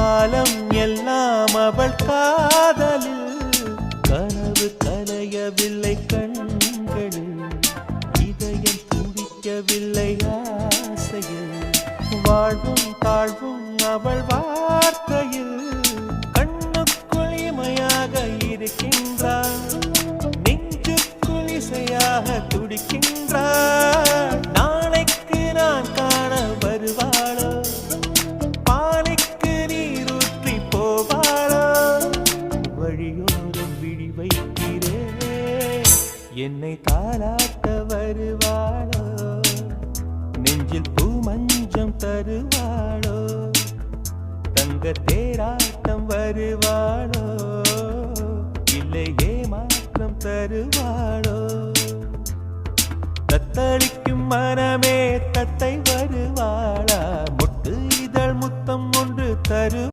காலம் எல்லாம் அவள் காதலில் கனவு கலையவில்லை கண்களில் இதயம் துடிக்கவில்லை ஆசையில் வாழ்வும் தாழ்வும் அவள் வார்த்தையில் கண்ணுக்குள் இமையாக இருக்கின்றாள் நெஞ்சுக்குள் இசையாக துடிக்கின்றாள் நாளைக்கு நான் காண வருவாளோ பானைக்கு நீரூற்றி போவாளோ வழியோரம் விழி வைக்கிறேன் என்னை தாலாட்ட வருவாளோ நெஞ்சில் பூ மஞ்சம் தருவாளோ தங்க தேராட்டம் வருவாளோ இல்லை ஏமாற்றம் தருவாளோ தத்தளிக்கும் மனமே தத்தை வருவாளா முட்டு இதழ் முத்தம் ஒன்று தரு